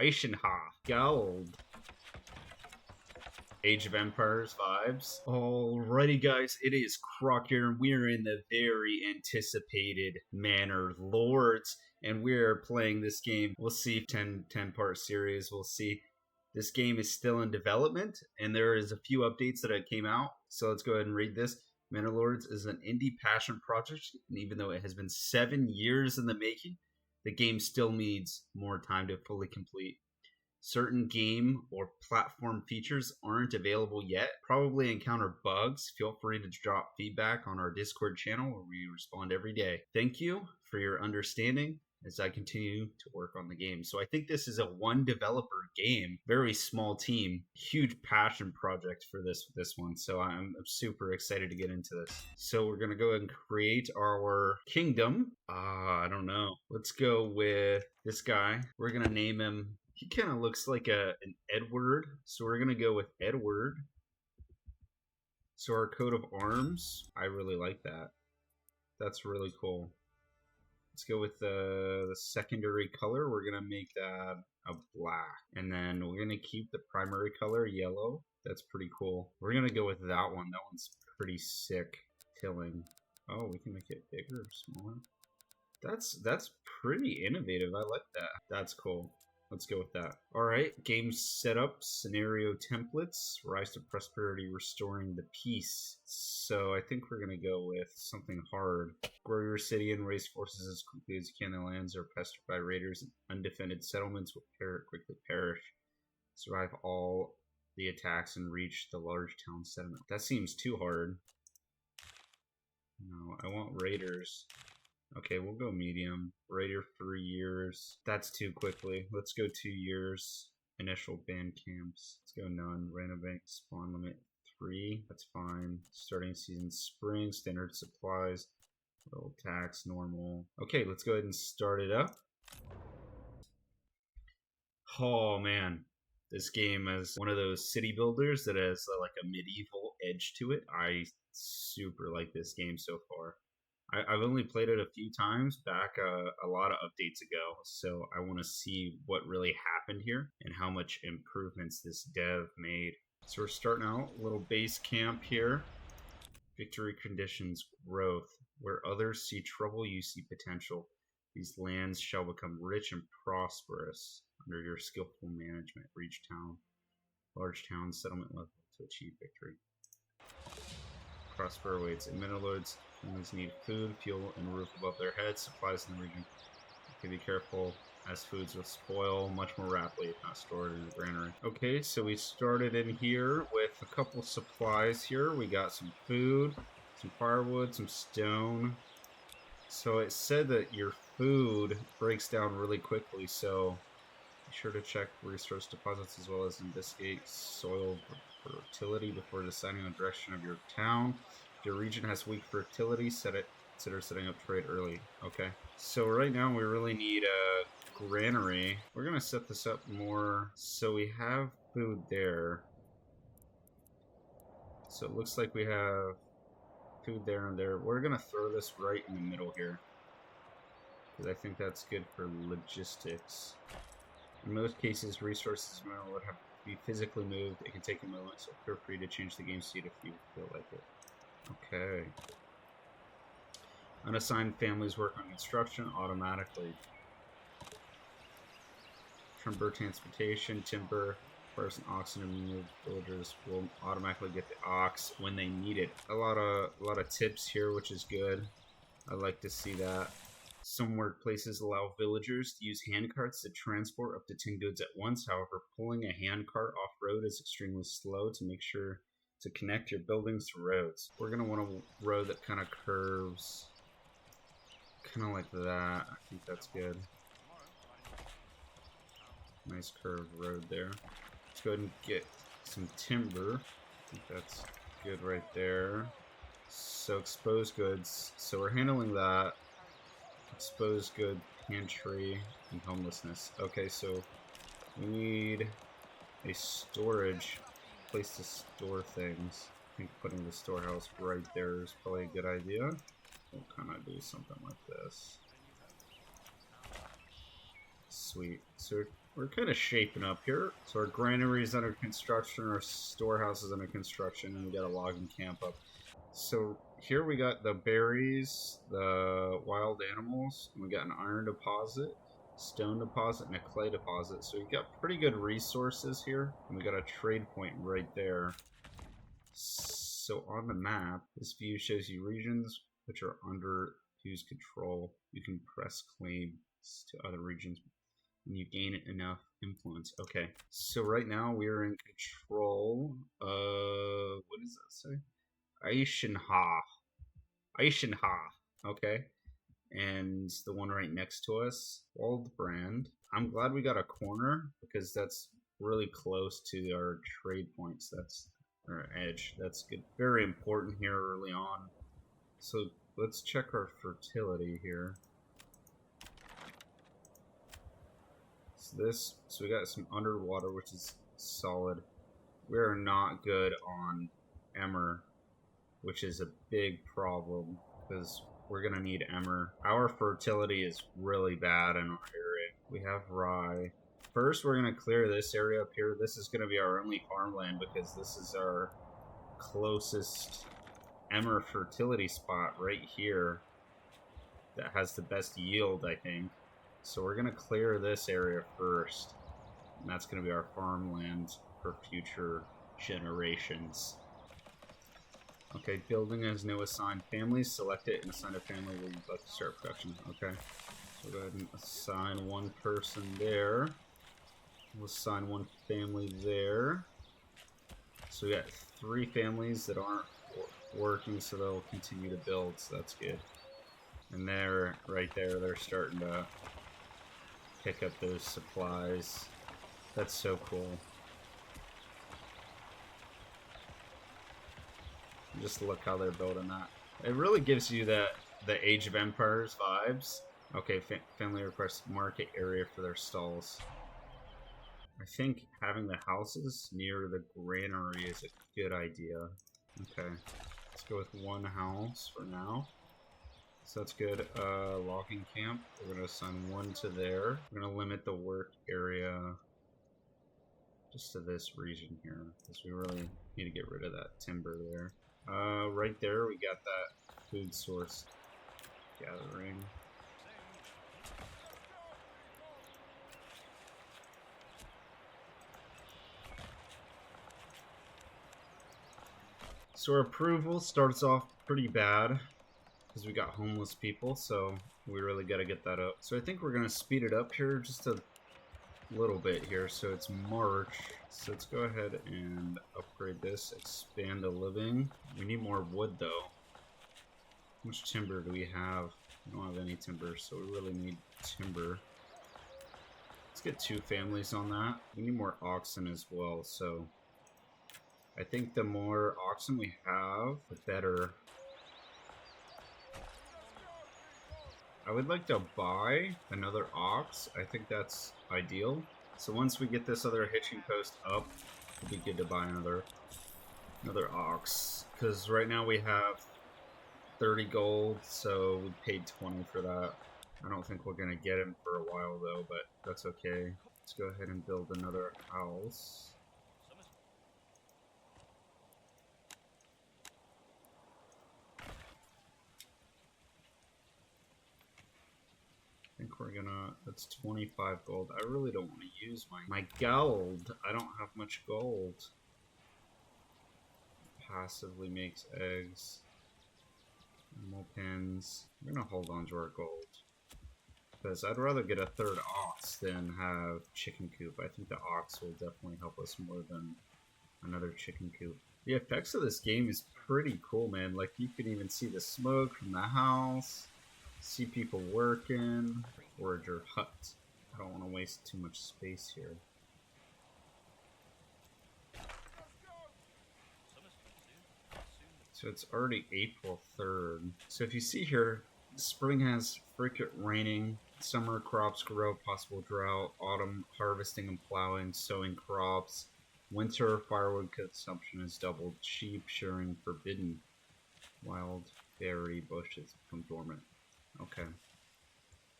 Eichenha. Gold. Age of Empires vibes. Alrighty, guys, it is Croc here, and we are in the very anticipated Manor Lords, and we are playing this game. We'll see, 10-part series. We'll see. This game is still in development, and there is a few updates that came out. So let's go ahead and read this. Manor Lords is an indie passion project, and even though it has been 7 years in the making, the game still needs more time to fully complete. Certain game or platform features aren't available yet. Probably encounter bugs. Feel free to drop feedback on our Discord channel where we respond every day. Thank you for your understanding as I continue to work on the game. So I think this is a one developer game, very small team, huge passion project for this one. So I'm super excited to get into this. So we're going to go ahead and create our kingdom. I don't know. Let's go with this guy. We're going to name him. He kind of looks like an Edward, so we're going to go with Edward. So our coat of arms, I really like that. That's really cool. Let's go with the secondary color. We're going to make that a black. And then we're going to keep the primary color yellow. That's pretty cool. We're going to go with that one. That one's pretty sick. Tilling. Oh, we can make it bigger or smaller. That's pretty innovative. I like that. That's cool. Let's go with that. Alright, game setup, scenario templates, rise to prosperity, restoring the peace. So I think we're going to go with something hard. Grow your city and raise forces as quickly as you can. The lands are pestered by raiders and undefended settlements will quickly perish. Survive all the attacks and reach the large town settlement. That seems too hard. No, I want raiders. Okay, we'll go medium. Raider 3 years. That's too quickly. Let's go 2 years. Initial ban camps. Let's go none. Random bank spawn limit 3. That's fine. Starting season spring. Standard supplies. Little tax. Normal. Okay, let's go ahead and start it up. Oh man. This game is one of those city builders that has like a medieval edge to it. I super like this game so far. I've only played it a few times back a lot of updates ago, so I want to see what really happened here and how much improvements this dev made. So we're starting out, a little base camp here. Victory conditions, growth. Where others see trouble, you see potential. These lands shall become rich and prosperous under your skillful management. Reach town. Large town settlement level to achieve victory. Prosper awaits. In Manor Lords, families need food, fuel, and a roof above their heads. Supplies in the region. Okay, be careful, as foods will spoil much more rapidly if not stored in the granary. Okay, so we started in here with a couple supplies here. We got some food, some firewood, some stone. So it said that your food breaks down really quickly, so be sure to check resource deposits as well as investigate soil fertility before deciding on the direction of your town. If your region has weak fertility, consider setting up trade early. Okay. So right now we really need a granary. We're going to set this up more so we have food there. So it looks like we have food there and there. We're going to throw this right in the middle here, because I think that's good for logistics. In most cases, resources would have to be physically moved. It can take a moment, so feel free to change the game seed if you feel like it. Okay. Unassigned families work on construction automatically. Timber transportation, timber, cars and oxen and move. Villagers will automatically get the ox when they need it. A lot of tips here, which is good. I like to see that. Some workplaces allow villagers to use handcarts to transport up to 10 goods at once. However, pulling a handcart off-road is extremely slow. To make sure to connect your buildings to roads, we're going to want a road that kind of curves, kind of like that. I think that's good. Nice curved road there. Let's go ahead and get some timber. I think that's good right there. So exposed goods. So we're handling that. Exposed good, pantry, and homelessness. Okay, so we need a storage place to store things. I think putting the storehouse right there is probably a good idea. We'll kind of do something like this. Sweet. So we're kind of shaping up here. So our granary is under construction, our storehouse is under construction, and we got a logging camp up. So here we got the berries, the wild animals, and we got an iron deposit, stone deposit, and a clay deposit. So we got pretty good resources here, and we got a trade point right there. So on the map, this view shows you regions which are under whose control. You can press claims to other regions and you gain enough influence. Okay, so right now we are in control of, what does that say? Aishinha. Aishinha. Okay. And the one right next to us, Waldbrand. I'm glad we got a corner because that's really close to our trade points. That's our edge. That's good. Very important here early on. So let's check our fertility here. So we got some underwater, which is solid. We are not good on emmer, which is a big problem because we're gonna need emmer. Our fertility is really bad in our area. We have rye. First, we're gonna clear this area up here. This is gonna be our only farmland because this is our closest emmer fertility spot right here that has the best yield, I think. So we're gonna clear this area first, and that's gonna be our farmland for future generations. Okay, building has no assigned families. Select it and assign a family where you'd like to start production. Okay, so go ahead and assign one person there. We'll assign one family there. So we got 3 families that aren't working, so they'll continue to build, so that's good. And they're right there, they're starting to pick up those supplies. That's so cool. Just look how they're building that. It really gives you the Age of Empires vibes. Okay, family requests market area for their stalls. I think having the houses near the granary is a good idea. Okay, let's go with one house for now. So that's good. Logging camp. We're going to assign one to there. We're going to limit the work area just to this region here because we really need to get rid of that timber there. Right there we got that food source gathering. So our approval starts off pretty bad because we got homeless people, so we really got to get that up. So I think we're going to speed it up here just a little bit here. So it's March. So let's go ahead and upgrade this, expand the living. We need more wood though. How much timber do we have? We don't have any timber, so we really need timber. Let's get 2 families on that. We need more oxen as well, so I think the more oxen we have, the better. I would like to buy another ox. I think that's ideal. So once we get this other hitching post up, it'll be good to buy another ox. Because right now we have 30 gold, so we paid 20 for that. I don't think we're going to get him for a while though, but that's okay. Let's go ahead and build another house. I think we're gonna, that's 25 gold. I really don't want to use my gold. I don't have much gold. Passively makes eggs. Animal pens. We're gonna hold on to our gold. Because I'd rather get a 3rd ox than have chicken coop. I think the ox will definitely help us more than another chicken coop. The effects of this game is pretty cool, man. Like, you can even see the smoke from the house. See people working. Forager hut. I don't want to waste too much space here. So it's already April 3rd. So if you see here, spring has frequent raining, summer crops grow, possible drought, autumn harvesting and plowing, sowing crops, winter firewood consumption is doubled, sheep shearing forbidden, wild berry bushes become dormant. Okay.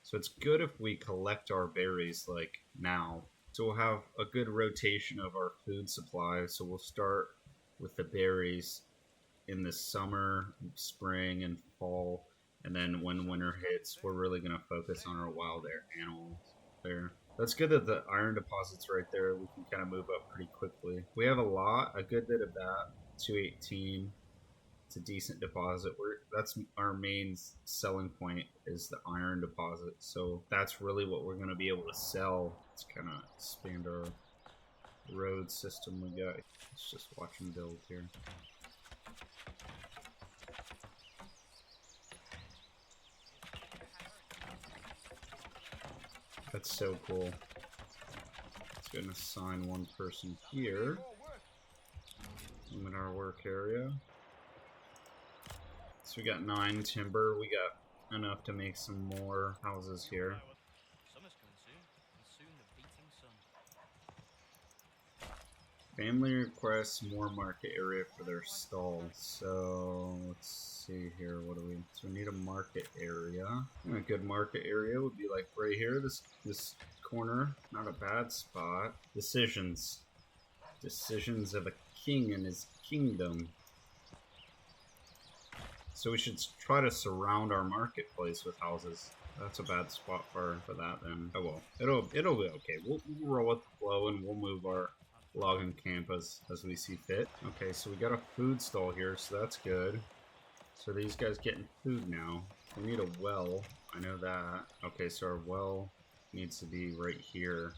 So it's good if we collect our berries, like, now. So we'll have a good rotation of our food supply. So we'll start with the berries in the summer, spring, and fall. And then when winter hits, we're really going to focus on our wild animals there. That's good that the iron deposit's right there. We can kind of move up pretty quickly. We have a good bit of that. 218. It's a decent deposit. That's our main selling point is the iron deposit. So that's really what we're going to be able to sell. Let's kind of expand our road system we got. Let's just watch them build here. That's so cool. Let's go and assign one person here. Limit our work area. So we got 9 timber. We got enough to make some more houses here. Family requests more market area for their stall. So let's see here. What do we? So we need a market area. A good market area would be like right here. This corner. Not a bad spot. Decisions. Decisions of a king and his kingdom. So we should try to surround our marketplace with houses. That's a bad spot for that then. Oh well. It'll be okay. We'll roll with the flow and we'll move our logging camp as we see fit. Okay, so we got a food stall here, so that's good. So these guys getting food now. We need a well. I know that. Okay, so our well needs to be right here.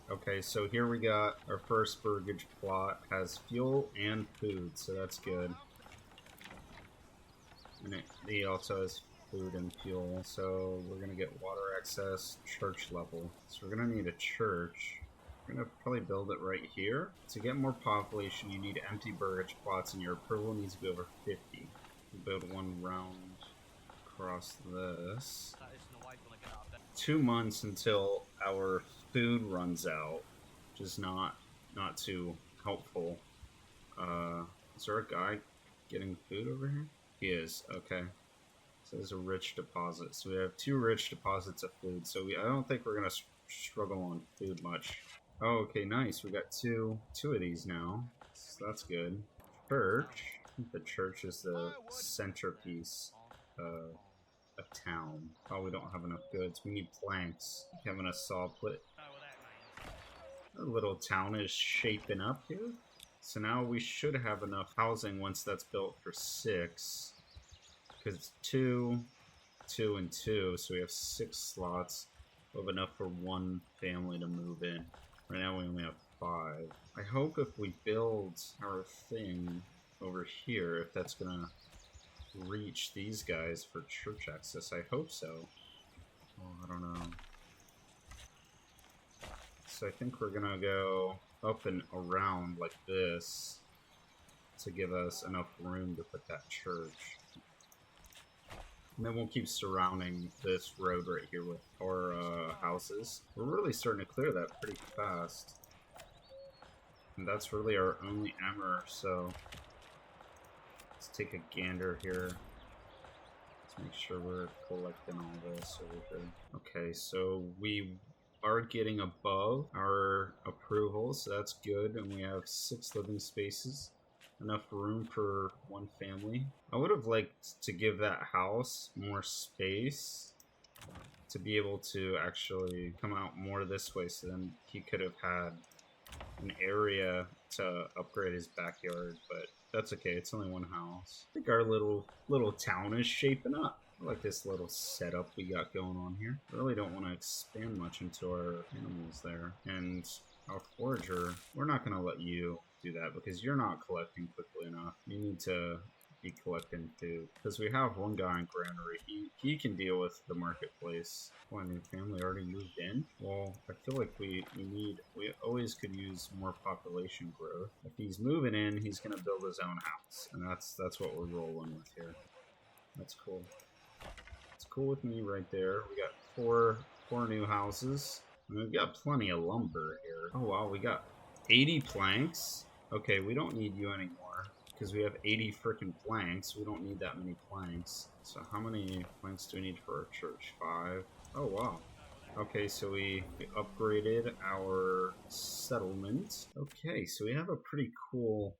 Okay, so here we got our first burgage plot. Has fuel and food, so that's good. And he also has food and fuel, so we're gonna get water access, church level. So we're gonna need a church. We're gonna probably build it right here. To get more population, you need empty burgage plots, and your approval needs to be over 50. We'll build one round across this. 2 months until our food runs out, which is not too helpful. Is there a guy getting food over here? He is. Okay. So there's a rich deposit. So we have 2 rich deposits of food. So I don't think we're gonna struggle on food much. Oh, okay, nice. We got two of these now. So that's good. Church. I think the church is the centerpiece of a town. Oh, we don't have enough goods. We need planks. Having a saw put. Our little town is shaping up here. So now we should have enough housing once that's built for 6. Because it's 2, 2, and 2. So we have 6 slots. We have enough for 1 family to move in. Right now we only have 5. I hope if we build our thing over here, if that's gonna reach these guys for church access. I hope so. Oh, I don't know. So I think we're gonna go up and around like this to give us enough room to put that church. And then we'll keep surrounding this road right here with our houses. We're really starting to clear that pretty fast. And that's really our only emmer, so let's take a gander here. Let's make sure we're collecting all this over here. Okay, so we are getting above our approval, so that's good. And we have 6 living spaces. Enough room for 1 family. I would have liked to give that house more space to be able to actually come out more this way, so then he could have had an area to upgrade his backyard, but that's okay. It's only 1 house. I think our little town is shaping up. I like this little setup we got going on here. I really don't want to expand much into our animals there. And our forager, we're not going to let you do that because you're not collecting quickly enough. You need to be collecting food because we have 1 guy in granary. He can deal with the marketplace. Oh, a new family already moved in. Well, I feel like we always could use more population growth. If he's moving in, he's gonna build his own house, and that's what we're rolling with here. That's cool. It's cool with me right there. We got 4 new houses. And we've got plenty of lumber here. Oh wow, we got 80 planks. Okay, we don't need you anymore because we have 80 freaking planks. We don't need that many planks. So how many planks do we need for our church? 5. Oh wow. Okay, so we upgraded our settlement. Okay, so we have a pretty cool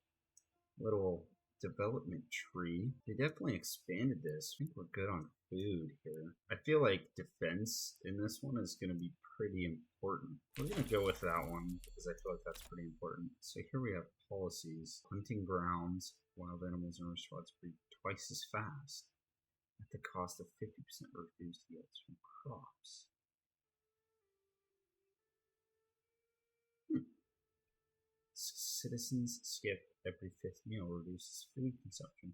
little development tree. They definitely expanded this. I think we're good on food here. I feel like defense in this one is going to be pretty important. We're going to go with that one because I feel like that's pretty important. So here we have policies. Hunting grounds. Wild animals and restaurants breed twice as fast at the cost of 50% reduced yields from crops. Citizens skip every fifth meal, reduces food consumption.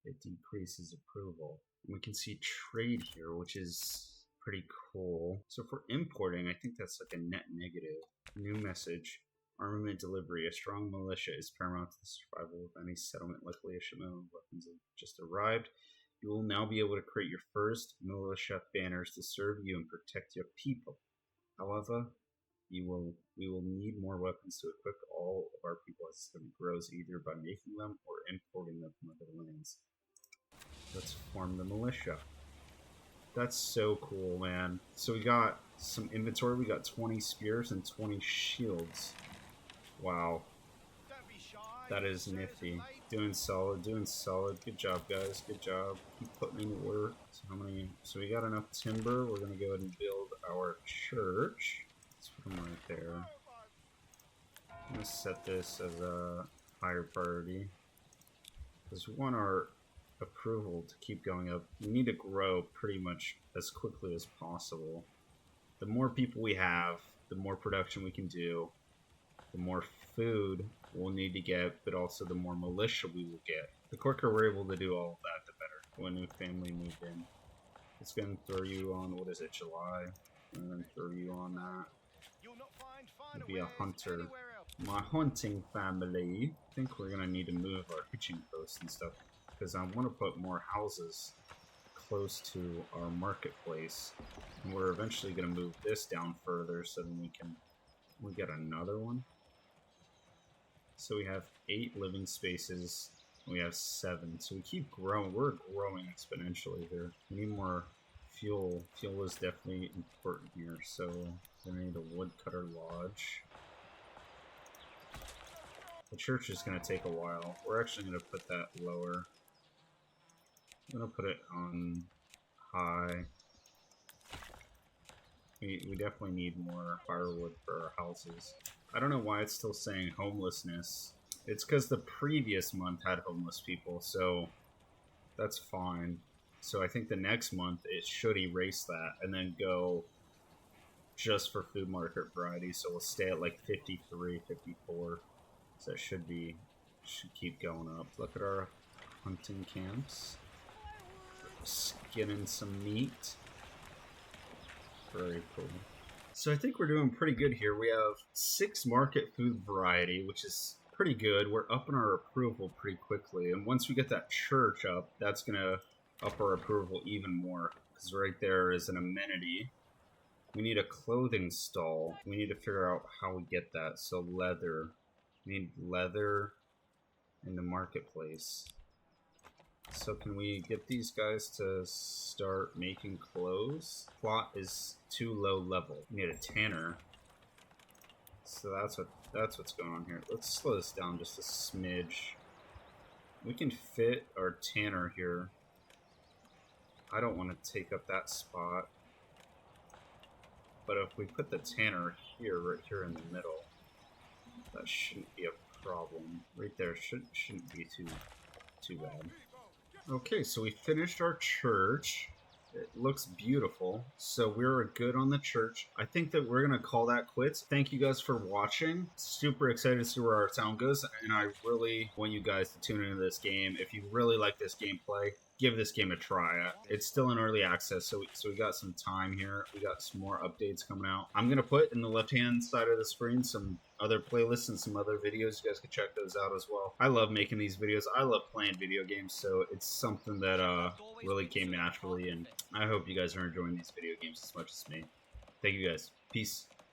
It decreases approval. We can see trade here, which is pretty cool. So for importing, I think that's like a net negative. New message. Armament delivery. A strong militia is paramount to the survival of any settlement. Luckily, a shipment of weapons have just arrived. You will now be able to create your first militia banners to serve you and protect your people. However, we will need more weapons to equip all of our people as the system grows, either by making them or importing them from other lands. Let's form the militia. That's so cool, man. So we got some inventory. We got 20 spears and 20 shields. Wow. That is nifty. Doing solid, doing solid. Good job, guys. Good job. Keep putting in work. So how many? So we got enough timber. We're gonna go ahead and build our church. Let's put them right there. I'm gonna set this as a higher priority because we want our approval to keep going up. We need to grow pretty much as quickly as possible. The more people we have, the more production we can do, the more food we'll need to get, but also the more militia we will get. The quicker we're able to do all of that, the better. When a new family moved in, it's gonna throw you on, what is it, July? And then throw you on that. It'll be a hunter. My hunting family. I think we're gonna need to move our hitching posts and stuff because I want to put more houses close to our marketplace, and we're eventually gonna move this down further so then we get another one. So we have 8 living spaces. We have 7, so we keep growing. We're growing exponentially here. We need more fuel. Fuel is definitely important here. So we're gonna need a woodcutter lodge. The church is gonna take a while. We're actually gonna put that lower. I'm gonna put it on high. We definitely need more firewood for our houses. I don't know why it's still saying homelessness. It's because the previous month had homeless people, so that's fine. So I think the next month it should erase that and then go just for food market variety. So we'll stay at like 53, 54. So it should keep going up. Look at our hunting camps. Skinning some meat. Very cool. So I think we're doing pretty good here. We have 6 market food variety, which is pretty good. We're upping our approval pretty quickly. And once we get that church up, that's going to up our approval even more. Because right there is an amenity. We need a clothing stall. We need to figure out how we get that. So leather. We need leather in the marketplace. So can we get these guys to start making clothes? Plot is too low level. We need a tanner. So that's what's going on here. Let's slow this down just a smidge. We can fit our tanner here. I don't want to take up that spot. But if we put the tanner here, right here in the middle, that shouldn't be a problem. Right there shouldn't be too bad. Okay, so we finished our church. It looks beautiful. So we're good on the church. I think that we're going to call that quits. Thank you guys for watching. Super excited to see where our town goes. And I really want you guys to tune into this game. If you really like this gameplay, give this game a try. It's still in early access, so we got some time here. We got some more updates coming out. I'm going to put in the left-hand side of the screen some other playlists and some other videos. You guys can check those out as well. I love making these videos. I love playing video games, so it's something that really came naturally, and I hope you guys are enjoying these video games as much as me. Thank you guys. Peace.